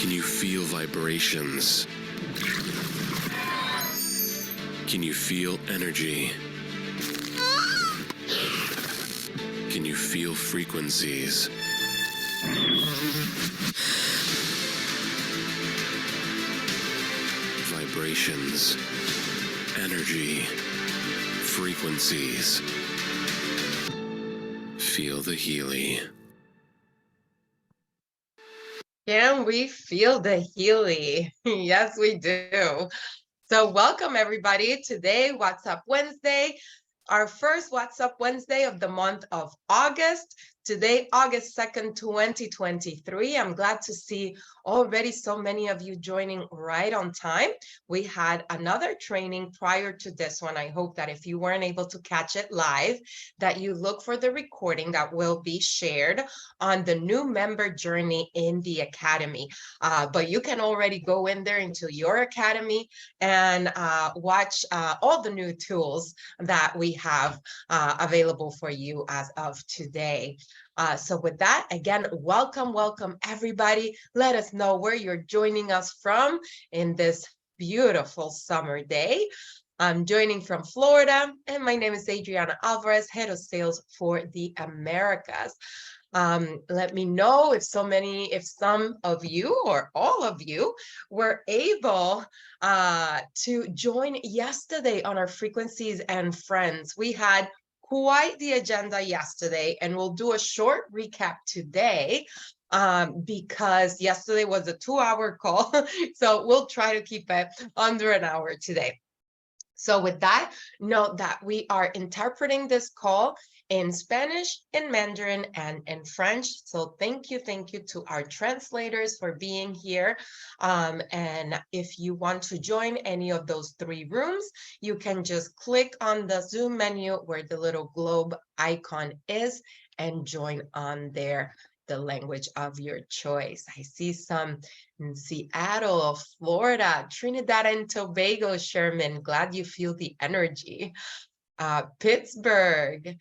Can you feel vibrations? Can you feel energy? Can you feel frequencies? Vibrations, energy, frequencies. Feel the Healy. Can we feel the Healy? Yes, we do. So welcome everybody. Today, What's Up Wednesday, our first What's Up Wednesday of the month of August. Today, August 2nd, 2023. I'm glad to see already so many of you joining right on time. We had another training prior to this one. I hope that if you weren't able to catch it live, that you look for the recording that will be shared on the new member journey in the Academy. But you can already go in there into your Academy and watch all the new tools that we have available for you as of today. So with that, again, welcome everybody. Let us know where you're joining us from in this beautiful summer day. I'm joining from Florida, and my name is Adriana Alvarez, Head of Sales for the Americas. Let me know if some of you or all of you were able to join yesterday on our Frequencies and Friends. We had quite the agenda yesterday, and we'll do a short recap today because yesterday was a 2-hour call. So we'll try to keep it under an hour today. So with that, note that we are interpreting this call in Spanish, in Mandarin, and in French. So thank you to our translators for being here. And if you want to join any of those 3 rooms, you can just click on the Zoom menu where the little globe icon is and join on there, the language of your choice. I see some in Seattle, Florida, Trinidad and Tobago, Sherman. Glad you feel the energy. Pittsburgh,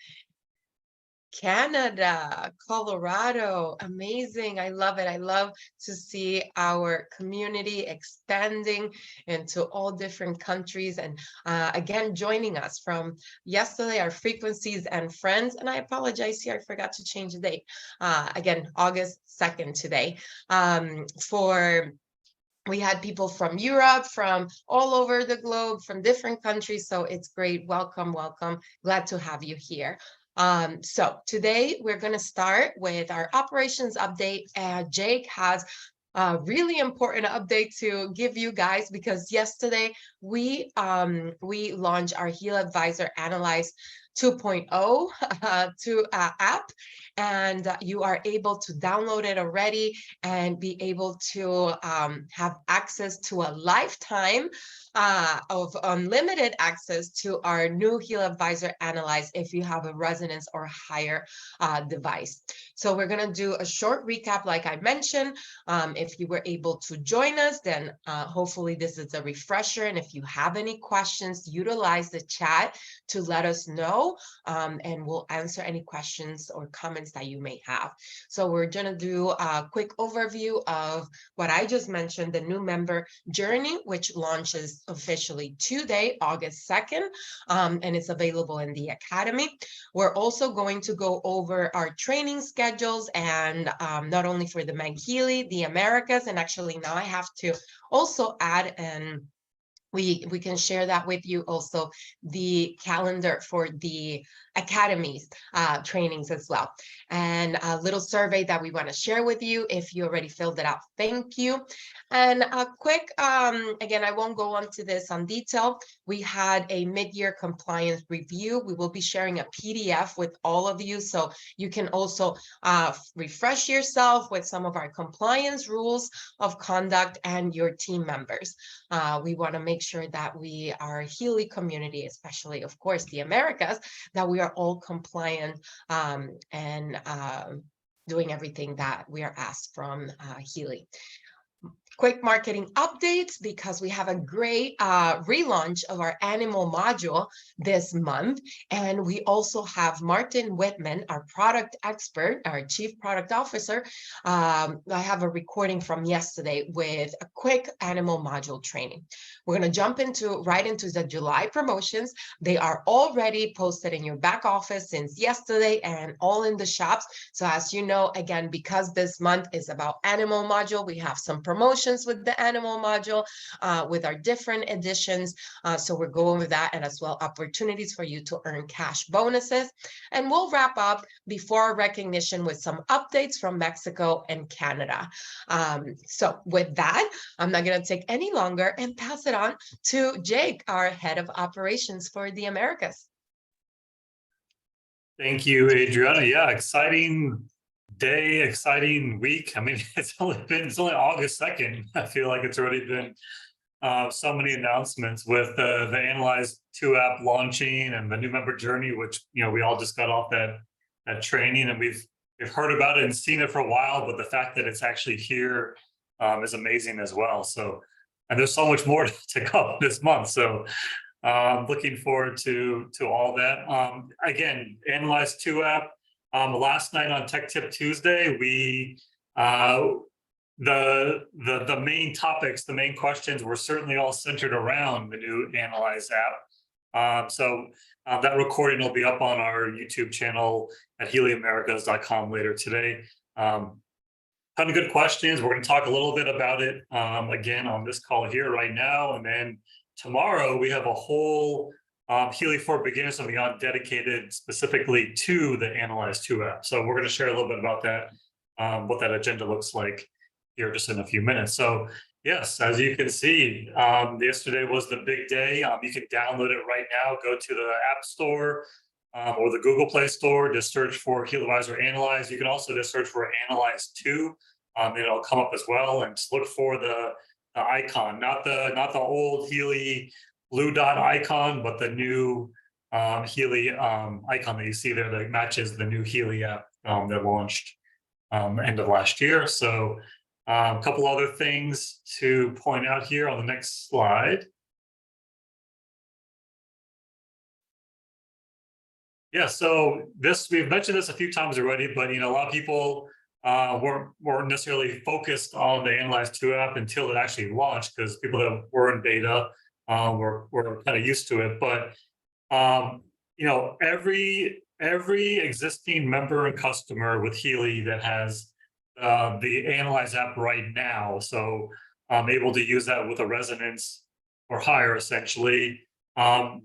Canada, Colorado, amazing. I love it. I love to see our community expanding into all different countries. And again, joining us from yesterday, our Frequencies and Friends. And I apologize here, I forgot to change the date. Again, August 2nd today. We had people from Europe, from all over the globe, from different countries. So it's great. Welcome. Glad to have you here. So today we're going to start with our operations update. Jake has a really important update to give you guys because yesterday we launched our HealAdvisor Analyse 2.0 app, and you are able to download it already and be able to have access to a lifetime of unlimited access to our new HealAdvisor Analyze if you have a Resonance or higher device. So we're going to do a short recap like I mentioned. If you were able to join us, then hopefully this is a refresher. And if you have any questions, utilize the chat to let us know, and we'll answer any questions or comments that you may have. So we're going to do a quick overview of what I just mentioned, the new member journey, which launches officially today, August 2nd, and it's available in the Academy. We're also going to go over our training schedules, and not only for the MagHealy, the Americas, and actually now I have to also add, and we can share that with you also, the calendar for the Academies trainings as well, and a little survey that we want to share with you. If you already filled it out, thank you. And a quick, again, I won't go into this on detail. We had a mid-year compliance review. We will be sharing a PDF with all of you, so you can also refresh yourself with some of our compliance rules of conduct and your team members. We want to make sure that we, our Healy community, especially, of course, the Americas, that we are all compliant and doing everything that we are asked from Healy. Quick marketing updates, because we have a great relaunch of our animal module this month. And we also have Martin Wittmann, our product expert, our chief product officer. I have a recording from yesterday with a quick animal module training. We're going to jump right into the July promotions. They are already posted in your back office since yesterday and all in the shops. So as you know, again, because this month is about animal module, we have some promotions with the animal module, with our different editions. So we're going with that, and as well opportunities for you to earn cash bonuses. And we'll wrap up before our recognition with some updates from Mexico and Canada. So with that, I'm not going to take any longer and pass it on to Jake, our head of operations for the Americas. Thank you, Adriana. Yeah, exciting day, exciting week. I mean, it's only August 2nd. I feel like it's already been so many announcements with the Analyze 2 app launching and the new member journey, which, you know, we all just got off that training, and we've heard about it and seen it for a while, but the fact that it's actually here is amazing as well. So, and there's so much more to come this month. So looking forward to all that. Again, Analyze 2 app. Last night on Tech Tip Tuesday, we the main topics, the main questions were certainly all centered around the new Analyze app. So that recording will be up on our YouTube channel at HealyAmericas.com later today. Ton of good questions. We're going to talk a little bit about it again on this call here right now, and then tomorrow we have a whole Healy for Beginners and Beyond dedicated specifically to the Analyze 2 app. So we're going to share a little bit about that, what that agenda looks like here just in a few minutes. So yes, as you can see, yesterday was the big day. You can download it right now. Go to the App Store or the Google Play Store. Just search for HealAdvisor Analyze. You can also just search for Analyze 2. It'll come up as well, and just look for the icon, not the old Healy blue dot icon, but the new Healy icon that you see there that matches the new Healy app that launched end of last year. So a couple other things to point out here on the next slide. Yeah, so we've mentioned this a few times already, but a lot of people weren't necessarily focused on the Analyze 2 app until it actually launched, because people that were in beta were kind of used to it. But every existing member and customer with Healy that has the Analyze app right now, so able to use that with a residence or hire essentially,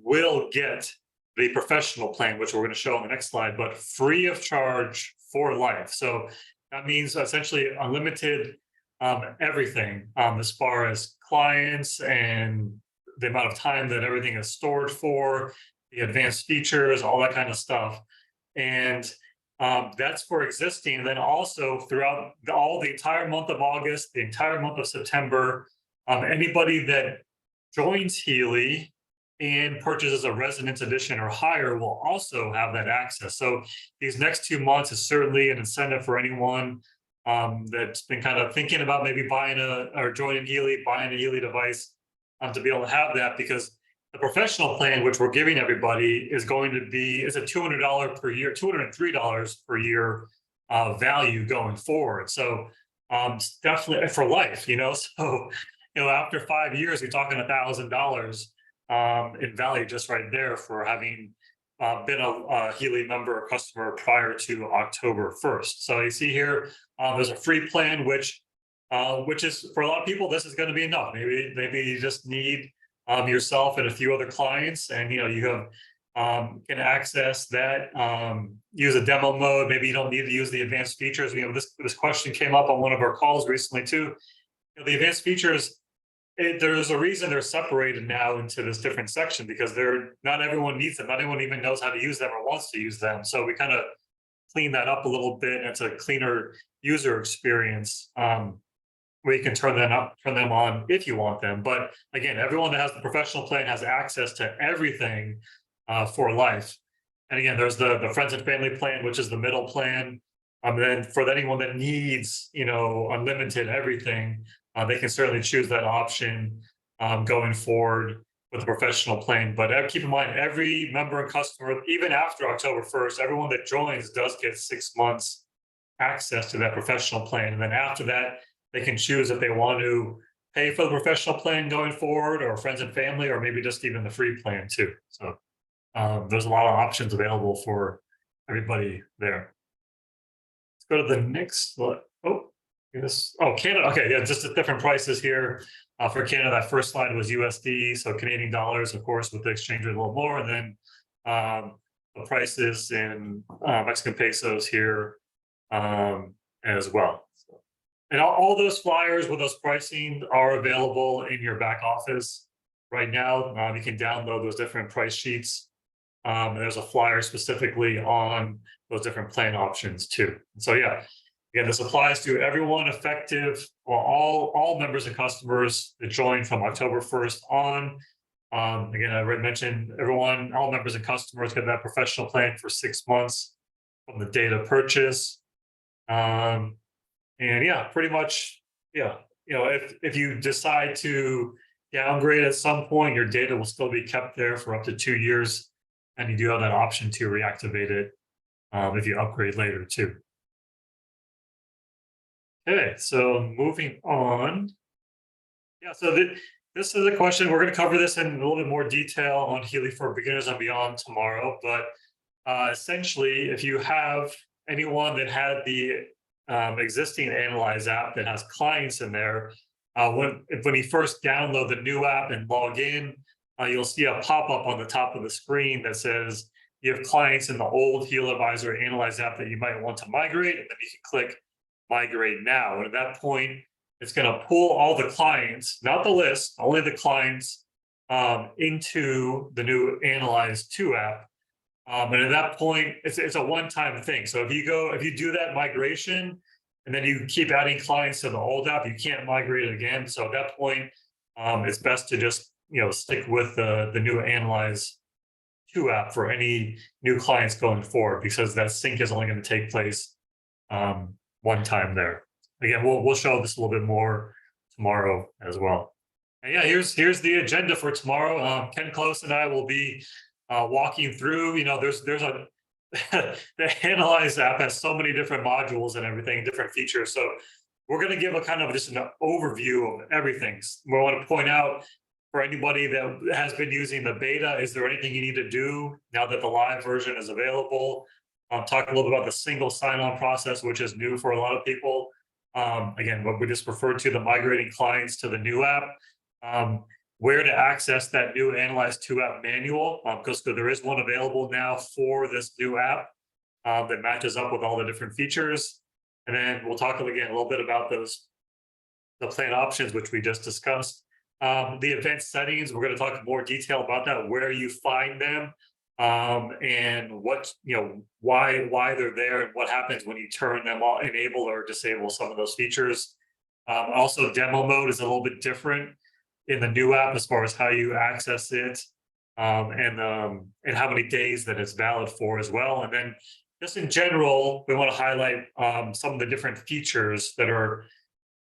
will get the professional plan, which we're going to show on the next slide, but free of charge for life. So that means essentially unlimited everything as far as clients and the amount of time that everything is stored for, the advanced features, all that kind of stuff. And that's for existing. And then also throughout the entire month of August, the entire month of September, anybody that joins Healy and purchases a residence edition or higher will also have that access. So these next 2 months is certainly an incentive for anyone that's been kind of thinking about maybe buying or joining Healy, buying a Healy device, to be able to have that, because the professional plan, which we're giving everybody, is going to be a $200 per year, $203 per year value going forward. So definitely for life, So after 5 years, you're talking $1,000 in value just right there for having been a Healy member or customer prior to October 1st. So you see here, there's a free plan, which is for a lot of people, this is going to be enough. Maybe you just need yourself and a few other clients, and you have can access that, use a demo mode. Maybe you don't need to use the advanced features. This question came up on one of our calls recently too. The advanced features, there's a reason they're separated now into this different section, because not everyone needs them. Not everyone even knows how to use them or wants to use them. So we kind of clean that up a little bit, and it's a cleaner user experience where you can turn them on if you want them. But again, everyone that has the professional plan has access to everything for life. And again, there's the friends and family plan, which is the middle plan. Then for anyone that needs, unlimited everything, they can certainly choose that option going forward with the professional plan. But keep in mind, every member and customer, even after October 1st, everyone that joins does get 6 months access to that professional plan. And then after that, they can choose if they want to pay for the professional plan going forward, or friends and family, or maybe just even the free plan too. So there's a lot of options available for everybody there. Let's go to the next slide. Canada. Okay, yeah, just the different prices here. For Canada, that first slide was USD, so Canadian dollars, of course, with the exchange rate a little more, and then the prices in Mexican pesos here as well. So, and all those flyers with those pricing are available in your back office right now. You can download those different price sheets. And there's a flyer specifically on those different plan options too. So yeah, again, this applies to everyone effective, or all members and customers that join from October 1st on. Again, I already mentioned all members and customers get that professional plan for 6 months from the date of purchase. And yeah, pretty much, yeah, if you decide to downgrade at some point, your data will still be kept there for up to 2 years. And you do have that option to reactivate it if you upgrade later too. Okay, so moving on. Yeah, so this is a question. We're going to cover this in a little bit more detail on Healy for Beginners and Beyond tomorrow. But essentially, if you have anyone that had the existing Analyze app that has clients in there, when you first download the new app and log in, you'll see a pop-up on the top of the screen that says you have clients in the old HealAdvisor Analyze app that you might want to migrate, and then you can click Migrate Now. And at that point, it's going to pull all the clients, not the list, only the clients, into the new Analyze 2 app. And at that point, it's a one-time thing. So if you do that migration, and then you keep adding clients to the old app, you can't migrate it again. So at that point, it's best to just stick with the new Analyze 2 app for any new clients going forward, because that sync is only going to take place one time there. Again, we'll show this a little bit more tomorrow as well. And yeah, here's the agenda for tomorrow. Ken Close and I will be walking through. There's a the Analyze app has so many different modules and everything, different features. So we're going to give a kind of just an overview of everything. We want to point out, for anybody that has been using the beta, is there anything you need to do now that the live version is available? Talk a little bit about the single sign-on process, which is new for a lot of people. Again, what we just referred to, the migrating clients to the new app. Where to access that new Analyze 2 app manual, because there is one available now for this new app that matches up with all the different features. And then we'll talk again a little bit about the plan options, which we just discussed. The event settings, we're going to talk in more detail about that, where you find them, and what, why they're there, and what happens when you turn them on, enable or disable some of those features. Also, demo mode is a little bit different in the new app as far as how you access it, and how many days that it's valid for as well. And then just in general, we want to highlight some of the different features that are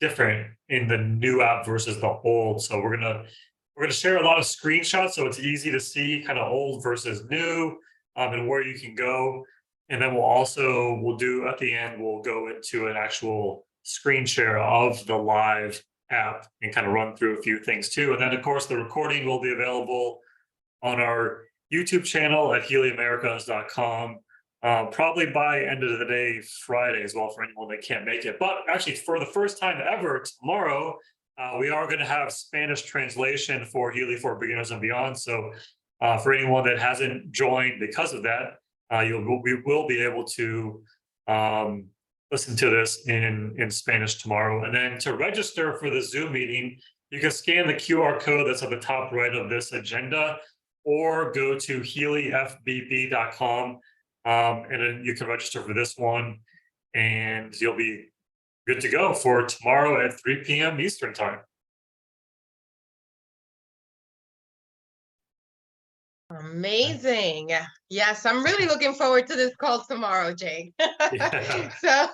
different in the new app versus the old. So we're gonna share a lot of screenshots, so it's easy to see kind of old versus new, and where you can go. And then we'll do at the end, we'll go into an actual screen share of the live app and kind of run through a few things too. And then of course the recording will be available on our YouTube channel at HealyAmericas.com. Probably by end of the day, Friday as well, for anyone that can't make it. But actually, for the first time ever, tomorrow, we are going to have Spanish translation for Healy for Beginners and Beyond. So for anyone that hasn't joined because of that, we will be able to listen to this in Spanish tomorrow. And then to register for the Zoom meeting, you can scan the QR code that's at the top right of this agenda, or go to HealyFBB.com. And then you can register for this one, and you'll be good to go for tomorrow at 3 p.m. Eastern time. Amazing. Yes, I'm really looking forward to this call tomorrow, Jake. Yeah. So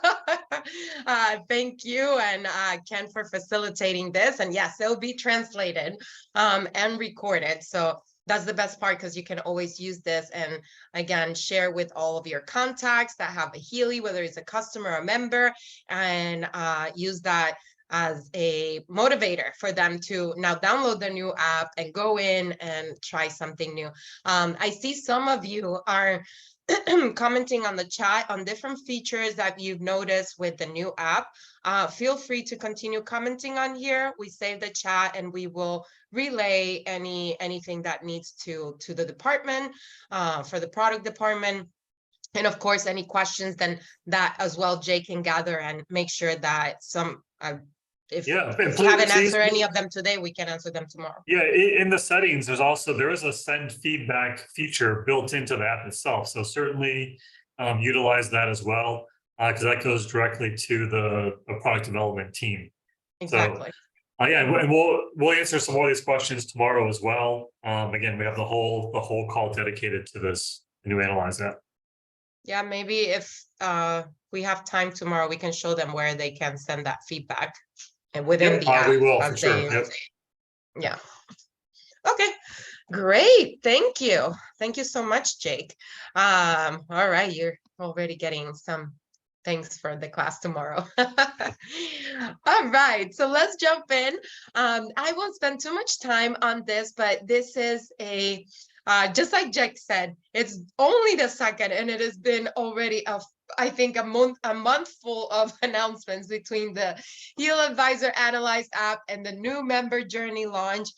thank you and Ken for facilitating this. And yes, it'll be translated and recorded. So that's the best part because you can always use this and again, share with all of your contacts that have a Healy, whether it's a customer or a member, and use that as a motivator for them to now download the new app and go in and try something new. I see some of you are commenting on the chat on different features that you've noticed with the new app. Feel free to continue commenting on here. We save the chat and we will relay anything that needs to the department, for the product department. And of course, any questions, then that as well, Jay can gather and make sure that some, if you haven't answered any of them today, we can answer them tomorrow. Yeah, in the settings, there is a send feedback feature built into the app itself. So certainly utilize that as well, because that goes directly to the product development team. Exactly. So, yeah, and we'll answer some more of these questions tomorrow as well. Again, we have the whole call dedicated to this new Analyze app. Yeah, maybe if we have time tomorrow, we can show them where they can send that feedback. And within the app, we will for sure. Yep. Yeah. Okay, great. Thank you. Thank you so much, Jake. All right, you're already getting some things for the class tomorrow. All right, so let's jump in. I won't spend too much time on this, but this is a just like Jake said, it's only the second, and it has been already I think a month full of announcements between the HealAdvisor Analyse app and the new member journey launch.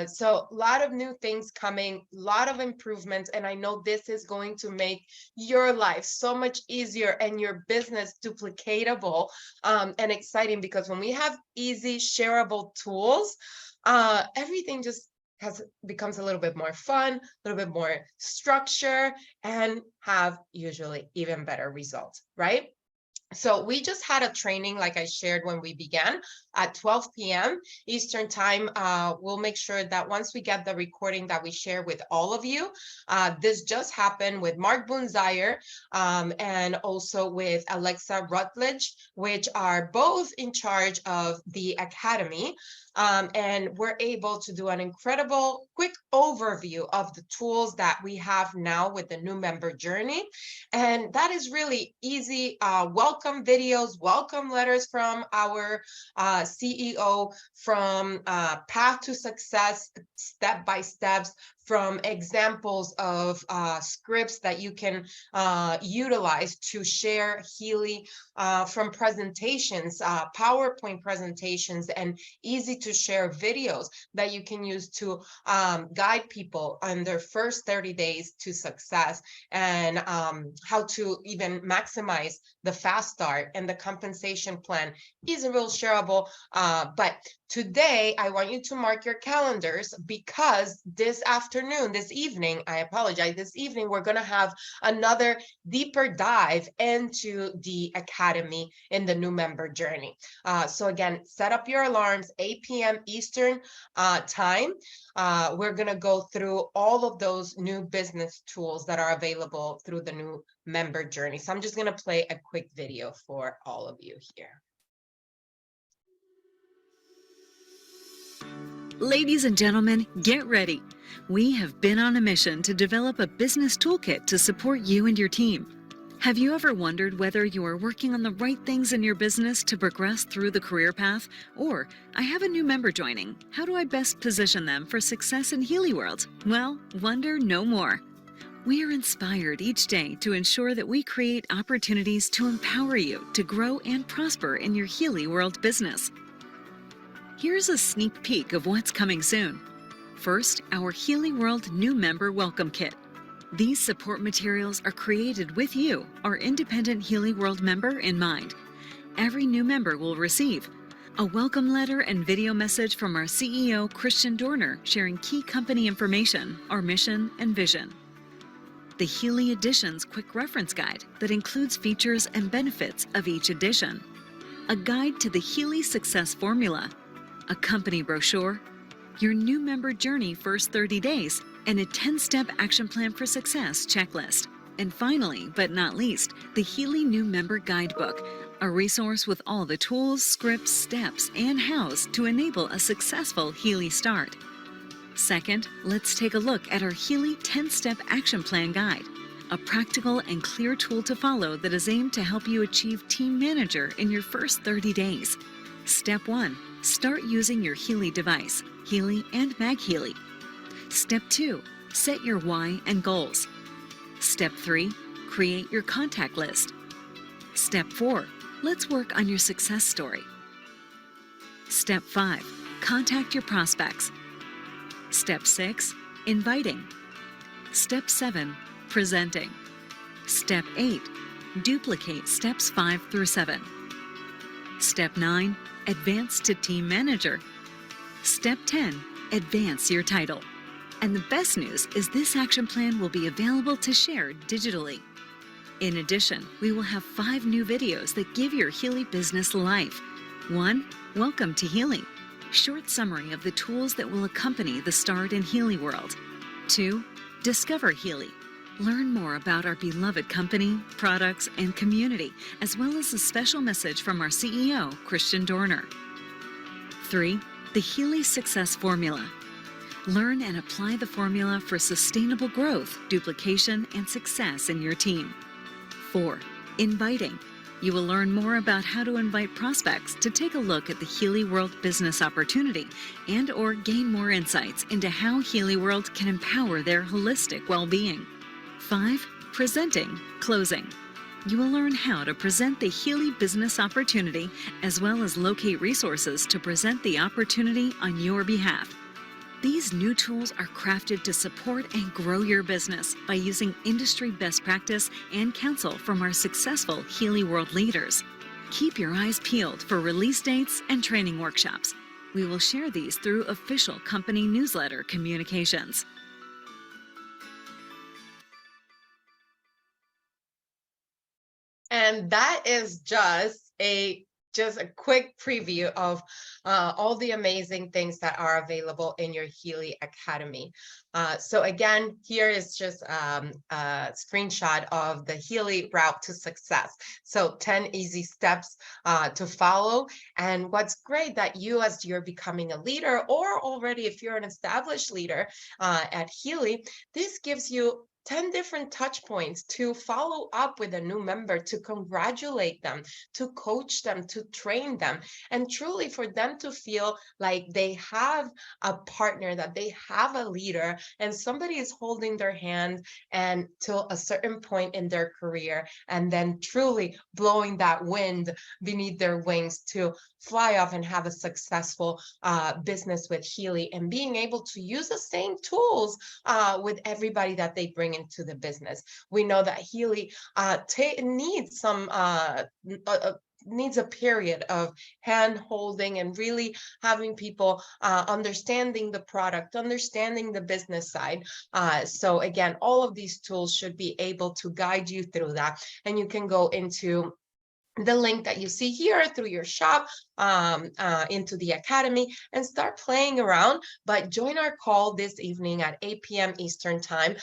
So a lot of new things coming, a lot of improvements, and I know this is going to make your life so much easier and your business duplicatable and exciting, because when we have easy shareable tools, everything just becomes a little bit more fun, a little bit more structure, and have usually even better results, right? So we just had a training, like I shared when we began, at 12 p.m. Eastern time. We'll make sure that once we get the recording that we share with all of you, this just happened with Mark Bunzire and also with Alexa Rutledge, which are both in charge of the Academy. And we're able to do an incredible quick overview of the tools that we have now with the new member journey. And that is really easy. Welcome videos, welcome letters from our CEO, from path to success, step-by-steps, from examples of scripts that you can utilize to share Healy, from presentations, PowerPoint presentations, and easy to share videos that you can use to guide people on their first 30 days to success, and how to even maximize the fast start and the compensation plan is a real shareable. But today, I want you to mark your calendars, because this evening, this evening, we're going to have another deeper dive into the Academy in the new member journey. So again, set up your alarms, 8 p.m. Eastern time. We're going to go through all of those new business tools that are available through the new member journey. So I'm just going to play a quick video for all of you here. Ladies and gentlemen, get ready. We have been on a mission to develop a business toolkit to support you and your team. Have you ever wondered whether you are working on the right things in your business to progress through the career path? Or, I have a new member joining. How do I best position them for success in Healy World? Well, wonder no more. We are inspired each day to ensure that we create opportunities to empower you to grow and prosper in your Healy World business. Here's a sneak peek of what's coming soon. First, our Healy World New Member Welcome Kit. These support materials are created with you, our independent Healy World member, in mind. Every new member will receive a welcome letter and video message from our CEO, Christian Dorner, sharing key company information, our mission and vision. The Healy Editions Quick Reference Guide that includes features and benefits of each edition. A guide to the Healy Success Formula. A company brochure, your new member journey first 30 days, and a 10-step action plan for success checklist. And finally, but not least, the Healy New Member Guidebook, a resource with all the tools, scripts, steps, and hows to enable a successful Healy start. Second, let's take a look at our Healy 10-Step Action Plan Guide, a practical and clear tool to follow that is aimed to help you achieve Team Manager in your first 30 days. Step 1. Start using your Healy device, Healy and MagHealy. Step 2. Set your why and goals. Step 3. Create your contact list. Step 4. Let's work on your success story. Step 5. Contact your prospects. Step 6. Inviting. Step 7. Presenting. Step 8. Duplicate steps 5 through 7. Step 9. Advance to Team Manager. Step 10. Advance your title. And the best news is this action plan will be available to share digitally. In addition, we will have 5 new videos that give your Healy business life. 1. Welcome to Healy. Short summary of the tools that will accompany the start in Healy world. 2. Discover Healy. Learn more about our beloved company, products, and community, as well as a special message from our CEO, Christian Dorner. 3. The Healy Success Formula. Learn and apply the formula for sustainable growth, duplication, and success in your team. 4. Inviting. You will learn more about how to invite prospects to take a look at the Healy World business opportunity and/or gain more insights into how Healy World can empower their holistic well-being. 5. Presenting, closing. You will learn how to present the Healy business opportunity as well as locate resources to present the opportunity on your behalf. These new tools are crafted to support and grow your business by using industry best practice and counsel from our successful Healy World leaders. Keep your eyes peeled for release dates and training workshops. We will share these through official company newsletter communications. And that is just a quick preview of all the amazing things that are available in your Healy Academy. So again, here is just a screenshot of the Healy route to success. So 10 easy steps to follow. And what's great that you, as you're becoming a leader, or already if you're an established leader at Healy, this gives you 10 different touch points to follow up with a new member, to congratulate them, to coach them, to train them, and truly for them to feel like they have a partner, that they have a leader, and somebody is holding their hand and till a certain point in their career, and then truly blowing that wind beneath their wings to fly off and have a successful business with Healy, and being able to use the same tools with everybody that they bring into the business. We know that Healy needs some needs a period of hand holding and really having people understanding the product, understanding the business side. So again, all of these tools should be able to guide you through that. And you can go into the link that you see here through your shop into the Academy and start playing around. But join our call this evening at 8 p.m. Eastern Time.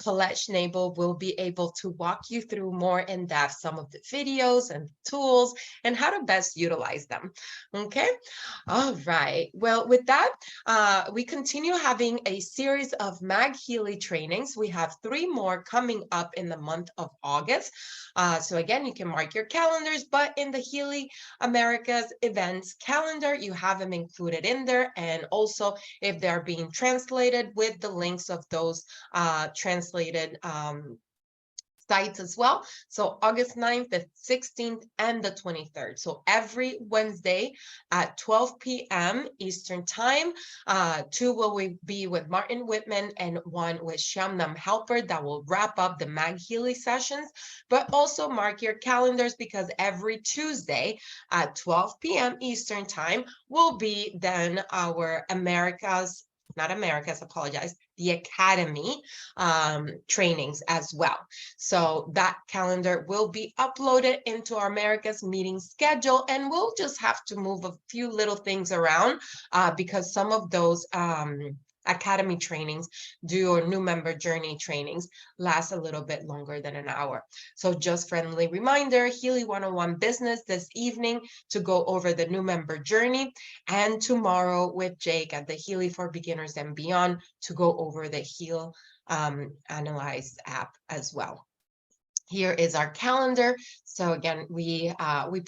Colette Schnabel will be able to walk you through more in depth some of the videos and tools and how to best utilize them. Okay. All right. Well, with that, we continue having a series of MagHealy trainings. We have 3 more coming up in the month of August. So again, you can mark your calendars, but in the Healy Americas events calendar, you have them included in there. And also if they're being translated with the links of those translated sites as well. So August 9th, the 16th, and the 23rd. So every Wednesday at 12 p.m. Eastern Time, 2 will be with Martin Wittmann and 1 with Shamnam Halpert that will wrap up the MagHealy sessions. But also mark your calendars, because every Tuesday at 12 p.m. Eastern Time will be then our the Academy trainings as well. So that calendar will be uploaded into our Americas meeting schedule, and we'll just have to move a few little things around because some of those Academy trainings, do our new member journey trainings, last a little bit longer than an hour. So just friendly reminder, Healy 101 business this evening to go over the new member journey, and tomorrow with Jake at the Healy for Beginners and Beyond to go over the Heal Analyze app as well. Here is our calendar. So again, we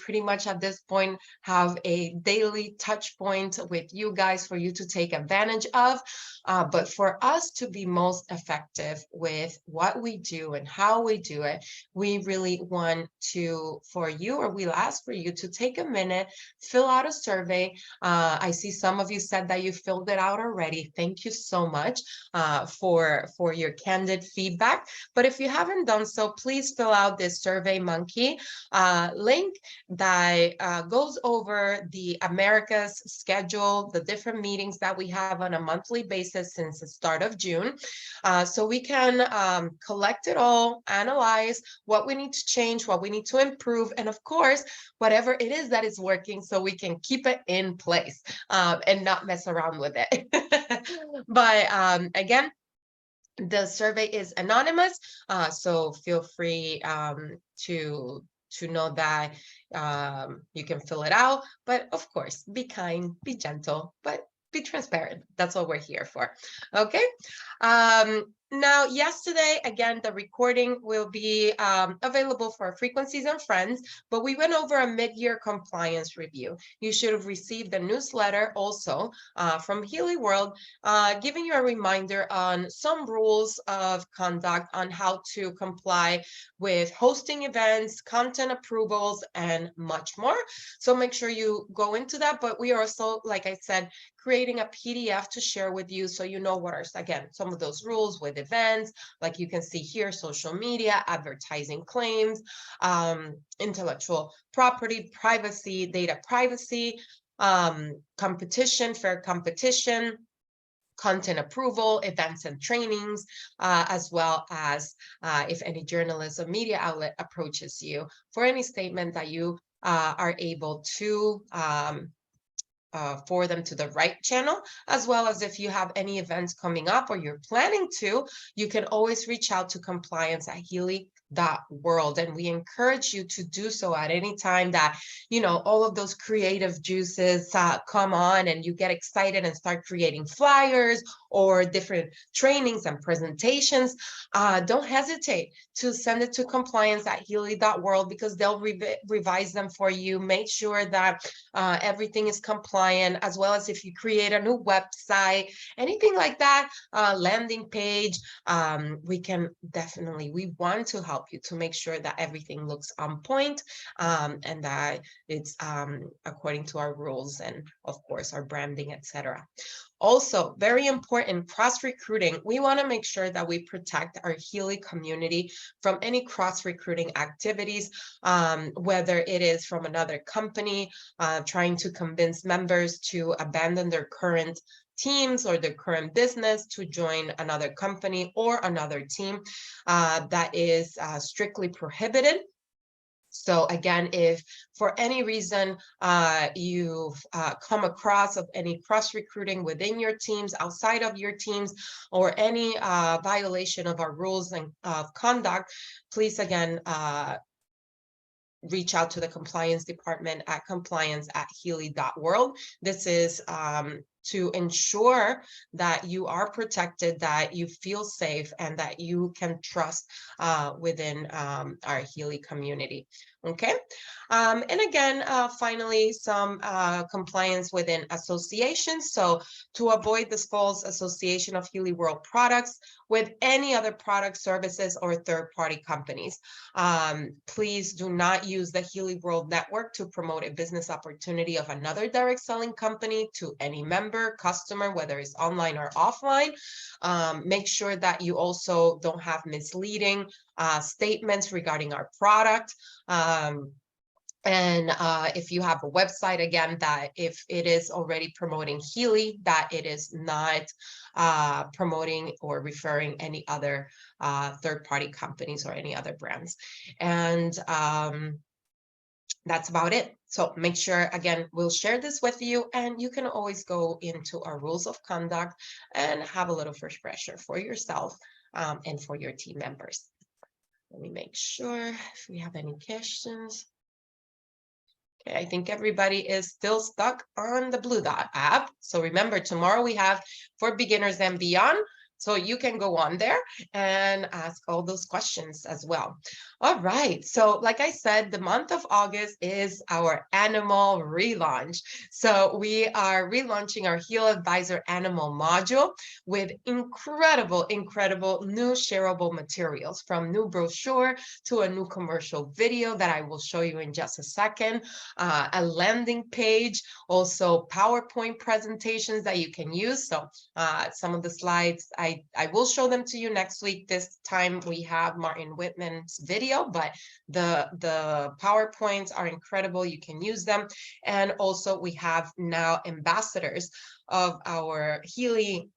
pretty much at this point have a daily touch point with you guys for you to take advantage of. But for us to be most effective with what we do and how we do it, we really want to, we'll ask for you to take a minute, fill out a survey. I see some of you said that you filled it out already. Thank you so much for your candid feedback. But if you haven't done so, please fill out this Survey Monkey link that goes over the Americas schedule, the different meetings that we have on a monthly basis since the start of June. So we can collect it all, analyze what we need to change, what we need to improve, and of course, whatever it is that is working so we can keep it in place and not mess around with it. But again, the survey is anonymous, so feel free to know that you can fill it out. But of course, be kind, be gentle, but be transparent. That's what we're here for. Okay. Now, yesterday, again, the recording will be available for Frequencies and Friends, but we went over a mid-year compliance review. You should have received a newsletter also from Healy World, giving you a reminder on some rules of conduct on how to comply with hosting events, content approvals, and much more. So make sure you go into that. But we are also, like I said, creating a PDF to share with you so you know what are, again, some of those rules with events, like you can see here, social media, advertising claims, intellectual property, privacy, data privacy, competition, fair competition, content approval, events and trainings, as well as if any journalist or media outlet approaches you for any statement that you are able to for them to the right channel, as well as if you have any events coming up or you're planning to, you can always reach out to compliance@healy.world. And we encourage you to do so at any time that, you know, all of those creative juices come on and you get excited and start creating flyers or different trainings and presentations. Don't hesitate to send it to compliance@healy.world because they'll revise them for you. Make sure that everything is compliant, as well as if you create a new website, anything like that, landing page, we want to help you to make sure that everything looks on point and that it's according to our rules and of course our branding, etc. Also, very important, cross-recruiting. We want to make sure that we protect our Healy community from any cross-recruiting activities, whether it is from another company trying to convince members to abandon their current teams or their current business to join another company or another team. That is strictly prohibited. So again, if for any reason you've come across of any cross-recruiting within your teams, outside of your teams, or any violation of our rules and conduct, please again reach out to the compliance department at compliance@healy.world. This is to ensure that you are protected, that you feel safe, and that you can trust within our Healy community. Okay. And again, finally, some compliance within associations. So to avoid this false association of Healy World products with any other product, services, or third-party companies. Please do not use the Healy World Network to promote a business opportunity of another direct selling company to any member, customer, whether it's online or offline. Make sure that you also don't have misleading statements regarding our product. And if you have a website, again, that if it is already promoting Healy, that it is not promoting or referring any other third-party companies or any other brands. And that's about it. So make sure, again, we'll share this with you, and you can always go into our rules of conduct and have a little refresher for yourself and for your team members. Let me make sure if we have any questions. Okay, I think everybody is still stuck on the Blue Dot app. So remember, tomorrow we have for beginners and beyond. So you can go on there and ask all those questions as well. All right. So like I said, the month of August is our animal relaunch. So we are relaunching our HealAdvisor Animal Module with incredible new shareable materials, from new brochure to a new commercial video that I will show you in just a second, a landing page, also PowerPoint presentations that you can use. So some of the slides, I will show them to you next week. This time we have Martin Wittmann's video, but the PowerPoints are incredible. You can use them. And also we have now ambassadors of our Healy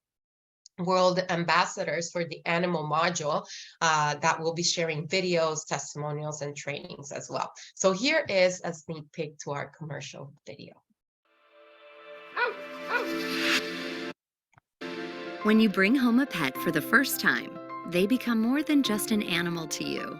World ambassadors for the animal module that will be sharing videos, testimonials, and trainings as well. So here is a sneak peek to our commercial video. When you bring home a pet for the first time, they become more than just an animal to you.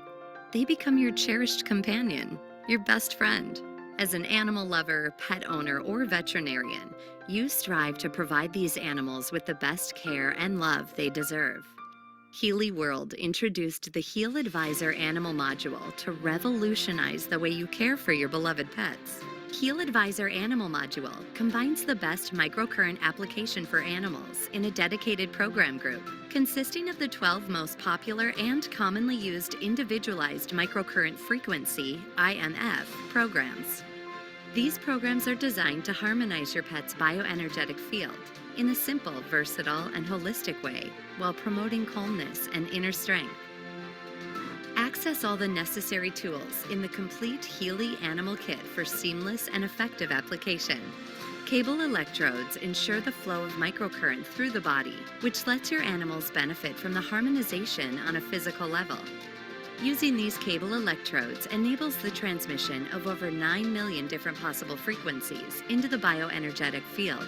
They become your cherished companion, your best friend. As an animal lover, pet owner, or veterinarian, you strive to provide these animals with the best care and love they deserve. Healy World introduced the HealAdvisor Animal Module to revolutionize the way you care for your beloved pets. HealAdvisor Animal Module combines the best microcurrent application for animals in a dedicated program group, consisting of the 12 most popular and commonly used individualized microcurrent frequency (IMF) programs. These programs are designed to harmonize your pet's bioenergetic field in a simple, versatile, and holistic way while promoting calmness and inner strength. Access all the necessary tools in the complete Healy Animal Kit for seamless and effective application. Cable electrodes ensure the flow of microcurrent through the body, which lets your animals benefit from the harmonization on a physical level. Using these cable electrodes enables the transmission of over 9 million different possible frequencies into the bioenergetic field.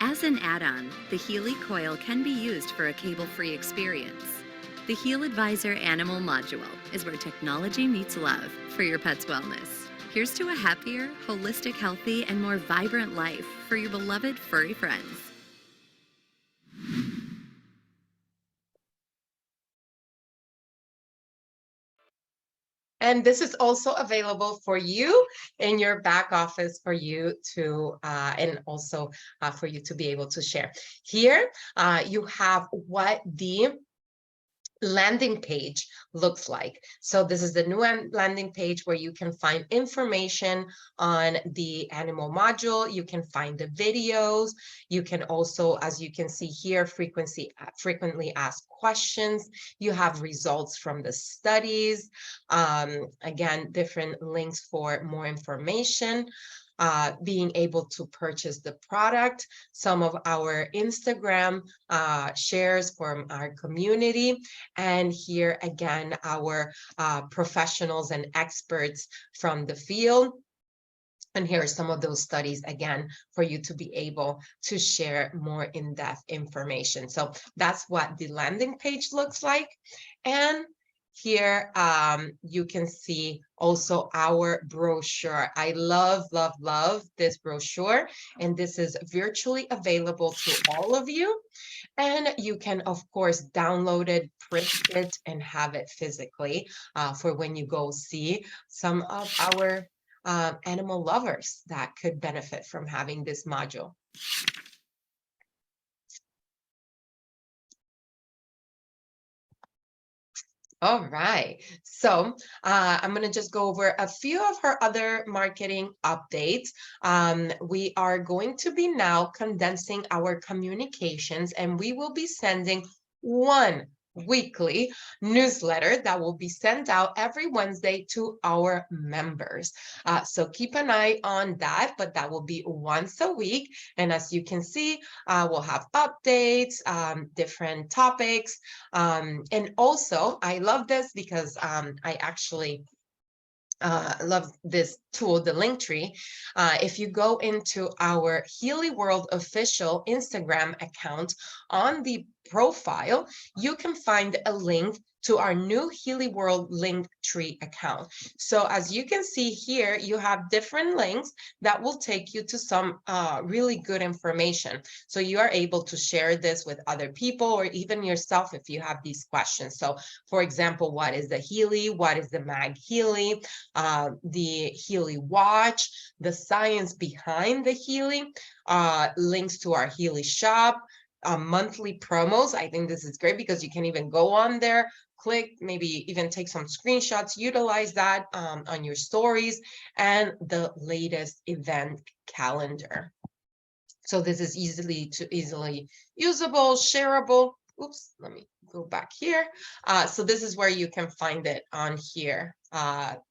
As an add-on, the Healy coil can be used for a cable-free experience. The HealAdvisor Animal Module is where technology meets love for your pet's wellness. Here's to a happier, holistic, healthy, and more vibrant life for your beloved furry friends. And this is also available for you in your back office for you to, and also for you to be able to share. Here, you have what the landing page looks like. So this is the new landing page where you can find information on the animal module. You can find the videos. You can also, as you can see here, frequently asked questions. You have results from the studies. Again, different links for more information. Being able to purchase the product, some of our Instagram shares from our community, and here again, our professionals and experts from the field. And here are some of those studies, again, for you to be able to share more in-depth information. So that's what the landing page looks like. And here you can see also our brochure. I love this brochure, and this is virtually available to all of you. And you can, of course, download it, print it, and have it physically for when you go see some of our animal lovers that could benefit from having this module. All right, so I'm going to just go over a few of her other marketing updates. We are going to be now condensing our communications, and we will be sending one weekly newsletter that will be sent out every Wednesday to our members. So keep an eye on that, but that will be once a week. And as you can see, we'll have updates, different topics. And also, I love this because I actually I love this tool, the LinkTree. If you go into our Healy World official Instagram account, on the profile, you can find a link to our new Healy World LinkTree account. So as you can see here, you have different links that will take you to some really good information. So you are able to share this with other people or even yourself if you have these questions. So for example, what is the Healy? What is the MagHealy? The Healy watch, the science behind the Healy, links to our Healy shop, monthly promos. I think this is great because you can even go on there, click, maybe even take some screenshots, utilize that on your stories, and the latest event calendar. So this is easily usable, shareable. Oops, let me go back here. So this is where you can find it on here.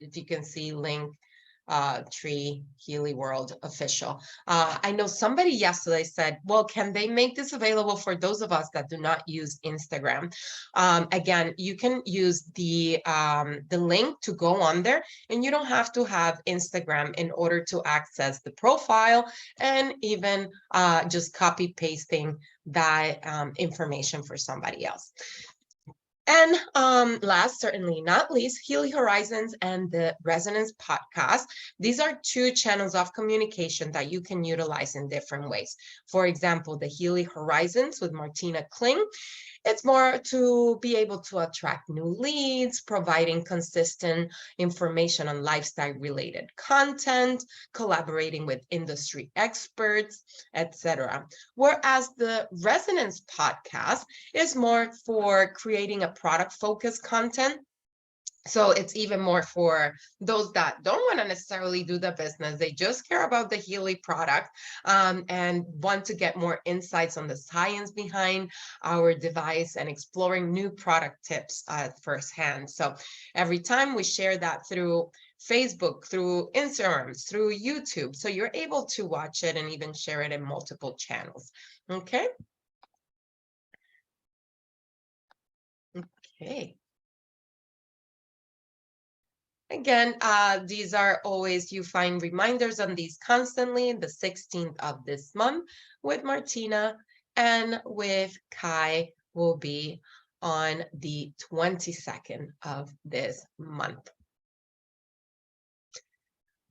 If you can see LinkTree Healy World official. I know somebody yesterday said, well, can they make this available for those of us that do not use Instagram? Again, you can use the link to go on there, and you don't have to have Instagram in order to access the profile, and even just copy pasting that information for somebody else. And last, certainly not least, Healy Horizons and the Resonance podcast. These are two channels of communication that you can utilize in different ways. For example, the Healy Horizons with Martina Kling. It's more to be able to attract new leads, providing consistent information on lifestyle-related content, collaborating with industry experts, etc. Whereas the Resonance podcast is more for creating a product-focused content. So it's even more for those that don't want to necessarily do the business. They just care about the Healy product and want to get more insights on the science behind our device and exploring new product tips firsthand. So every time we share that through Facebook, through Instagram, through YouTube. So you're able to watch it and even share it in multiple channels. Okay. Okay. Again, these are always, you find reminders on these constantly. The 16th of this month with Martina, and with Kai will be on the 22nd of this month.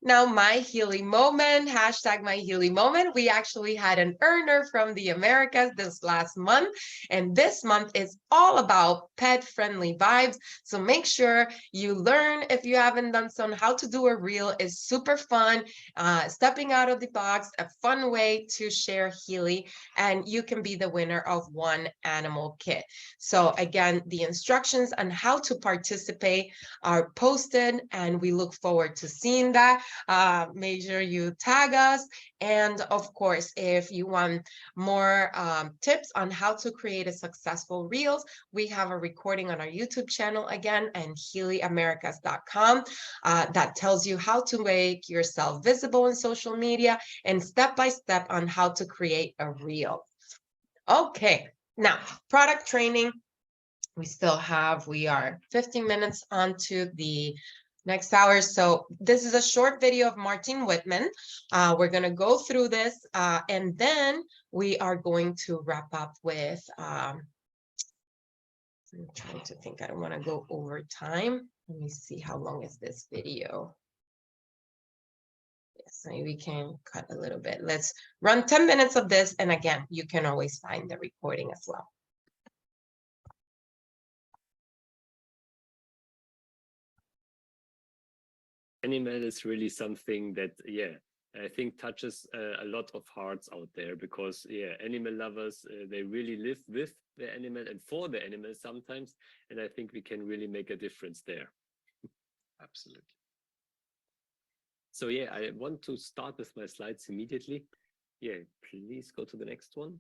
Now, my Healy moment, hashtag my Healy moment. We actually had an earner from the Americas this last month, and this month is all about pet-friendly vibes. So make sure you learn, if you haven't done so, how to do a reel. Is super fun, stepping out of the box, a fun way to share Healy, and you can be the winner of one animal kit. So again, the instructions on how to participate are posted, and we look forward to seeing that. Make sure you tag us. And of course, if you want more tips on how to create a successful reels, we have a recording on our YouTube channel again, and HealyAmericas.com that tells you how to make yourself visible in social media and step-by-step on how to create a reel. Okay, now product training. We are 15 minutes onto the next hour. So this is a short video of Martin Wittmann. We're going to go through this and then we are going to wrap up with, I'm trying to think, I don't want to go over time. Let me see, how long is this video? Yes, maybe we can cut a little bit. Let's run 10 minutes of this. And again, you can always find the recording as well. Animal is really something that, I think touches a lot of hearts out there, because, animal lovers, they really live with the animal and for the animal sometimes. And I think we can really make a difference there. Absolutely. So, I want to start with my slides immediately. Please go to the next one.